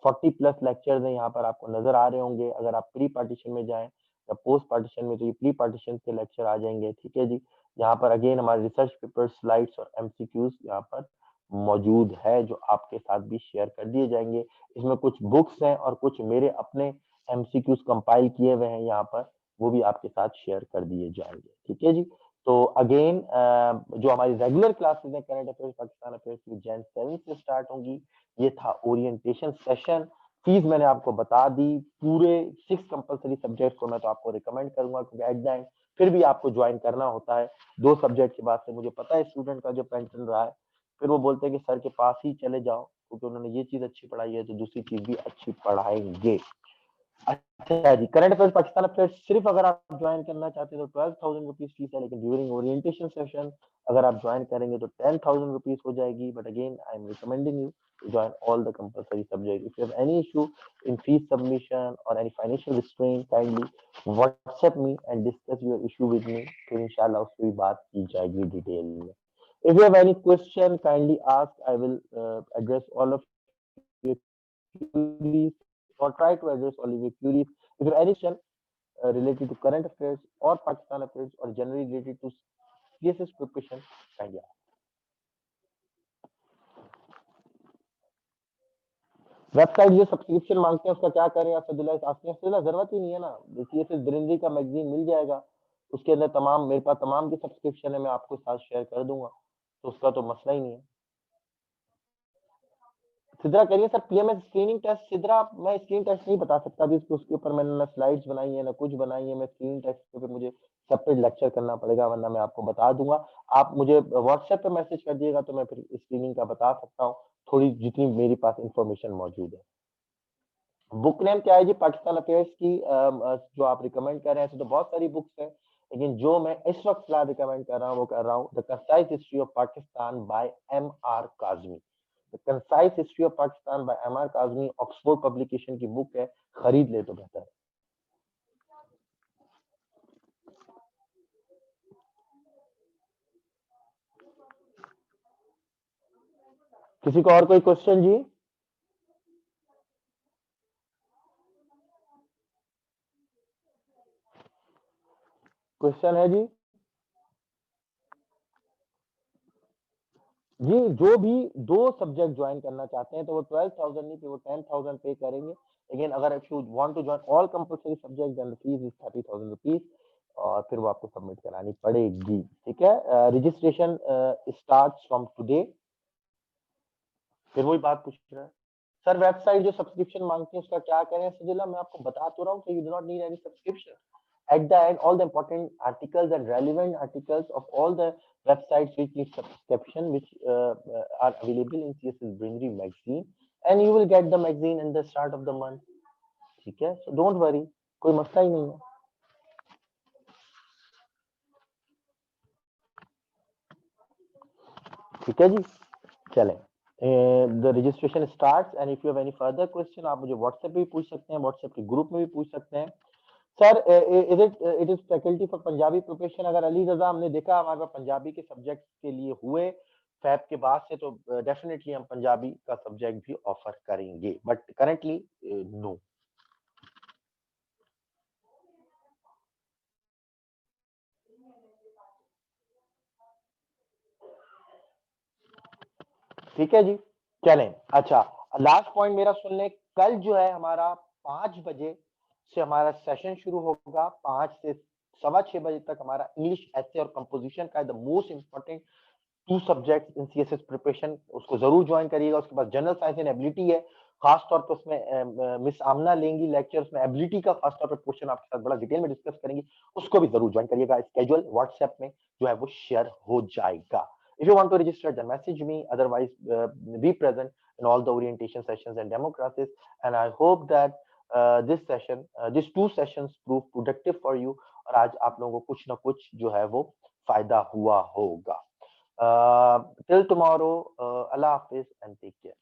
40+ लेक्चर्स हैं यहाँ पर, आपको नजर आ रहे होंगे। अगर आप प्री पार्टीशन में जाएं या पोस्ट पार्टीशन में, तो ये प्री पार्टीशन के लेक्चर आ जाएंगे, ठीक है जी। यहाँ पर अगेन हमारे रिसर्च पेपर, स्लाइड्स और एमसीक्यूज यहाँ पर मौजूद है, जो आपके साथ भी शेयर कर दिए जाएंगे। इसमें कुछ बुक्स हैं और कुछ मेरे अपने एमसीक्यूज कंपाइल किए हुए हैं यहाँ पर, वो भी आपके साथ शेयर कर दिए जाएंगे, ठीक है जी। तो अगेन जो हमारी रेगुलर क्लासेस हैं करंट अफेयर्स, पाकिस्तान अफेयर्स की, Jan 7 से स्टार्ट होंगी। ये था ओरिएंटेशन सेशन। फीस मैंने आपको बता दी। पूरे 6 कंपलसरी सब्जेक्ट को मैं तो आपको रिकमेंड करूंगा, क्योंकि एट द एंड फिर भी आपको ज्वाइन करना होता है। 2 सब्जेक्ट के बाद से मुझे पता है स्टूडेंट का जो पैटर्न रहा है, फिर वो बोलते हैं कि सर के पास ही चले जाओ, क्योंकि उन्होंने ये चीज अच्छी पढ़ाई है, तो दूसरी चीज भी अच्छी पढ़ाएंगे। अच्छा जी, करंट अफेयर्स, पाकिस्तान अफेयर्स सिर्फ अगर आप ज्वाइन करना चाहते हैं तो 12,000 रुपीज फीस है, लेकिन ड्यूरिंग ओरिएंटेशन सेशन अगर आप ज्वाइन करेंगे तो 10,000 रुपीज हो जाएगी। But again I am recommending you to join all the compulsory subjects. If you have any issue in fees submission or any financial restraint, kindly WhatsApp me and discuss your issue with me. फिर इंशाल्लाह उस पर भी बात की जाएगी detail में। If you have any question, kindly ask. I will address all of your queries, or try to address all of your queries. If you have any question related to current affairs or Pakistan affairs, or generally related to CSS preparation, kindly ask. Website जो subscription मांगते हैं उसका क्या करें? असदुल्ला जरूरत ही नहीं है ना, सीएसएस ब्रिंदरी का मैगजीन मिल जाएगा, उसके अंदर तमाम, मेरे पास तमाम की सब्सक्रिप्शन है, मैं आपको साथ शेयर कर दूंगा, तो उसका तो मसला ही नहीं है। सिद्रा करिए sir, PMS screening test. Sidra मैं स्क्रीन टेस्ट नहीं बता सकता अभी, उसके ऊपर मैंने ना स्लाइड्स बनाई है ना कुछ बनाई है। मैं स्क्रीन टेस्ट पे मुझे सेपरेट लेक्चर करना पड़ेगा, वरना मैं आपको बता दूंगा। आप मुझे व्हाट्सएप पे मैसेज कर दिएगा तो मैं फिर स्क्रीनिंग का बता सकता हूँ, थोड़ी जितनी मेरे पास इंफॉर्मेशन मौजूद है। बुक नेम क्या है जी? पाकिस्तान अफेयर्स की जो आप रिकमेंड कर रहे हैं, तो बहुत सारी बुक्स हैं, लेकिन जो मैं इस वक्त फिलहाल रिकमेंड कर रहा हूँ वो कर रहा हूँ the concise history of Pakistan by M.R. Kazmi. The concise history of Pakistan by M.R. Kazmi Oxford publication की बुक है, खरीद ले तो बेहतर है। किसी को और कोई क्वेश्चन जी? क्वेश्चन है जी? जी, जो भी 2 सब्जेक्ट ज्वाइन करना चाहते हैं तो वो 12,000 नहीं, वो 10,000 पे करेंगे। अगेन अगर if you want to join all compulsory subject, then the fee is 30,000 rupees, और फिर वो आपको सबमिट करानी पड़ेगी, ठीक है। Registration starts from today. फिर वही बात पूछ रहा है सर, वेबसाइट जो सब्सक्रिप्शन मांगती है उसका क्या करें? सजिला मैं आपको बता तो रहा हूँ कि you do not need any subscription. At the end, all the important articles and relevant articles of all the websites which need subscription, which are available in CSS Brindery magazine, and you will get the magazine in the start of the month. ठीक है, so don't worry, कोई मसला ही नहीं है। ठीक है जी, चलें। The registration starts, and if you have any further question, आप मुझे WhatsApp पे भी पूछ सकते हैं, WhatsApp के ग्रुप में भी पूछ सकते हैं। Sir it is faculty for Punjabi profession. अगर अली रजा हमने देखा हमारे पास पंजाबी के सब्जेक्ट के लिए हुए फैब के बाद से, तो डेफिनेटली हम पंजाबी का सब्जेक्ट भी ऑफर करेंगे, बट करेंटली नो। ठीक है जी, चलें। अच्छा, लास्ट पॉइंट मेरा सुन लें। कल जो है हमारा 5 बजे से हमारा सेशन शुरू होगा, 5 से 6:15 बजे तक हमारा इंग्लिश एसे और कंपोजिशन का the most important 2 subject in CSS preparation, उसको जरूर ज्वाइन करिएगा। उसके बाद जनरल साइंस एंड एबिलिटी है, खासतौर पर उसमें मिस आमना लेंगी लेक्चर्स में, एबिलिटी का खासतौर पर पोर्शन आपके साथ बड़ा डिटेल में डिस्कस करेंगे, उसको भी जरूर ज्वाइन करिएगा। स्केड्यूल व्हाट्सएप में जो है वो शेयर हो जाएगा। If you want to register, then message me. Otherwise, be present in all the orientation sessions and demo classes. And I hope that these two sessions prove productive for you. और आज आप लोगों को कुछ ना कुछ जो है वो फायदा हुआ होगा. Till tomorrow, Allah Hafiz and take care.